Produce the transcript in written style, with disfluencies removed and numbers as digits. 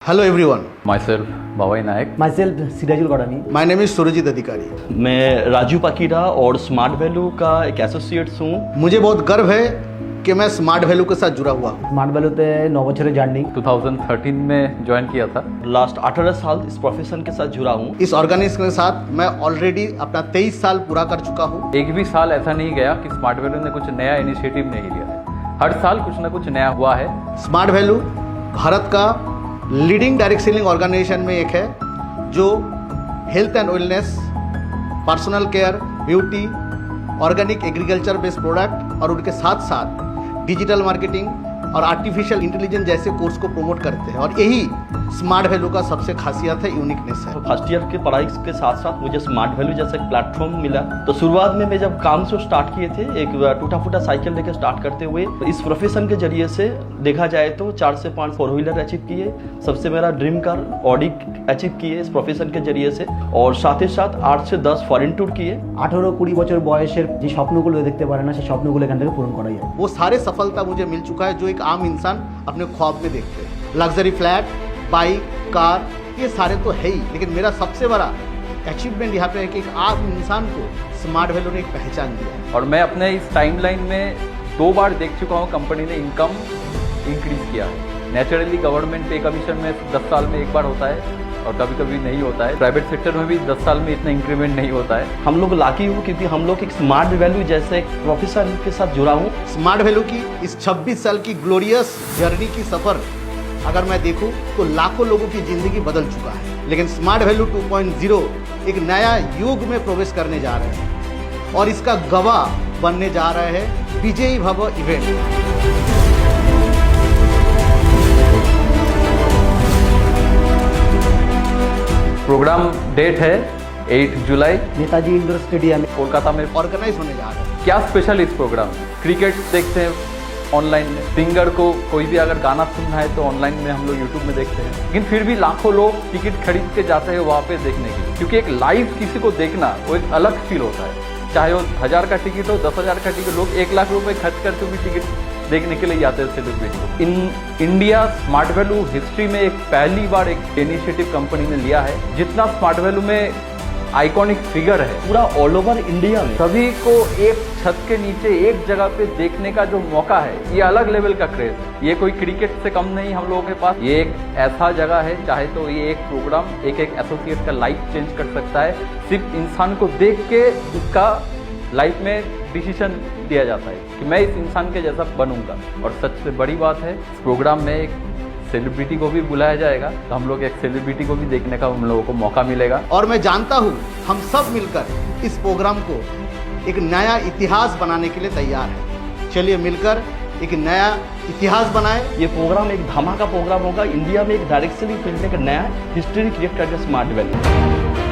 Hello everyone. Myself, Bhavai Nayak. Myself, Sirajul Gadani. My name is Surjit अधिकारी. मैं राजू पाकीरा और smart value का एक एसोसिएट्स हूँ। मुझे बहुत गर्व है कि मैं स्मार्ट वैल्यू के साथ जुड़ा हुआ हूँ। स्मार्ट वैल्यूते 9 বছরের জার্নি 2013 में ज्वाइन किया था। लास्ट 18 साल इस प्रोफेशन के साथ जुड़ा हूँ। इस ऑर्गेनाइजेशन के साथ मैं ऑलरेडी अपना 23 साल पूरा कर चुका हूँ। एक भी साल ऐसा नहीं गया कि स्मार्ट वैल्यू ने कुछ नया इनिशिएटिव नहीं लिया है। हर साल कुछ ना कुछ नया हुआ है। स्मार्ट वैल्यू भारत का लीडिंग डायरेक्ट सेलिंग ऑर्गेनाइजेशन में एक है जो health and wellness, personal care, beauty, organic agriculture based product और उनके साथ साथ डिजिटल मार्केटिंग और आर्टिफिशियल इंटेलिजेंस जैसे कोर्स को प्रमोट करते हैं और यही स्मार्ट वैल्यू का सबसे खासियत है, यूनिकनेस है। फर्स्ट ईयर की पढ़ाई के साथ साथ मुझे स्मार्ट वैल्यू जैसा एक प्लेटफॉर्म मिला। तो शुरुआत में मैं जब काम से स्टार्ट किए थे, एक टूटा फूटा साइकिल लेकर स्टार्ट करते हुए इस प्रोफेशन के जरिए से देखा जाए तो 4 से 5 फोर व्हीलर अचीव किए। सबसे मेरा ड्रीम कार ऑडी अचीव किए इस प्रोफेशन के जरिए से, और साथ ही साथ 8 से 10 फॉरेन टूर किए। 18-20 বছর বয়সের যে স্বপ্নগুলো দেখতে পারে না সেই স্বপ্নগুলো এখান থেকে পূরণ করা যায়। वो सारे सफलता मुझे मिल चुका है जो एक आम इंसान अपने ख्वाब में देखते हैं। लग्जरी फ्लैट, बाइक, कार, ये सारे तो है ही, लेकिन मेरा सबसे बड़ा अचीवमेंट यहाँ पे है कि एक आम इंसान को स्मार्ट वैल्यू ने एक पहचान दिया है। और मैं अपने इस टाइमलाइन में 2 बार देख चुका हूँ कंपनी ने इनकम इंक्रीज किया है। नेचुरली गवर्नमेंट पे कमीशन में 10 साल में एक बार होता है और कभी कभी नहीं होता है। प्राइवेट सेक्टर में भी 10 साल में इतना इंक्रीमेंट नहीं होता है। हम लोग लाकी हूँ क्योंकि हम लोग एक स्मार्ट वैल्यू जैसे एक प्रोफेशन के साथ जुड़ा हूँ। स्मार्ट वैल्यू की इस 26 साल की ग्लोरियस जर्नी की सफ़र अगर मैं देखूं तो लाखों लोगों की ज़िंदगी बदल चुका है, लेकिन स्मार्ट वैल्यू 2.0 एक नया युग में प्रवेश करने जा रहे हैं और इसका गवाह बनने जा रहे हैं विजयी भव इवेंट। प्रोग्राम डेट है 8 जुलाई, नेताजी इंडोर स्टेडियम में कोलकाता में ऑर्गेनाइज होने जा रहे हैं। क्या स्पेशल इस प्रोग्राम? क्रिकेट देखते हैं ऑनलाइन में, सिंगर को कोई भी अगर गाना सुनना है तो ऑनलाइन में हम लोग यूट्यूब में देखते हैं, लेकिन फिर भी लाखों लोग टिकट खरीद के जाते हैं वहाँ पे देखने के लिए, क्योंकि एक लाइव किसी को देखना वो एक अलग फील होता है। चाहे वो 1000 का टिकट हो, 10,000 का टिकट, लोग 1 लाख रुपए खर्च करके भी टिकट देखने के लिए जाते हैं सेलिब्रिटी को। In India smart value history में एक पहली बार एक इनिशिएटिव कंपनी ने लिया है। जितना स्मार्ट वैल्यू में आइकॉनिक फिगर है पूरा ऑल ओवर इंडिया में सभी को एक छत के नीचे एक जगह पे देखने का जो मौका है, ये अलग लेवल का क्रेज है। ये कोई क्रिकेट से कम नहीं हम लोगों के पास। ये एक ऐसा जगह है, चाहे तो ये एक प्रोग्राम एक एसोसिएट का लाइफ चेंज कर सकता है। सिर्फ इंसान को देख के उसका लाइफ में डिसीजन दिया जाता है कि मैं इस इंसान के जैसा बनूंगा। और सबसे बड़ी बात है, इस प्रोग्राम में एक सेलिब्रिटी को भी बुलाया जाएगा, तो हम लोग एक सेलिब्रिटी को भी देखने का हम लोगों को मौका मिलेगा। और मैं जानता हूँ हम सब मिलकर इस प्रोग्राम को एक नया इतिहास बनाने के लिए तैयार हैं। चलिए मिलकर एक नया इतिहास बनाएं। ये प्रोग्राम एक धमाका प्रोग्राम होगा। इंडिया में एक डायरेक्ट सेलिंग फील्ड में एक नया हिस्ट्री क्रिएट करके स्मार्ट वैल्यू।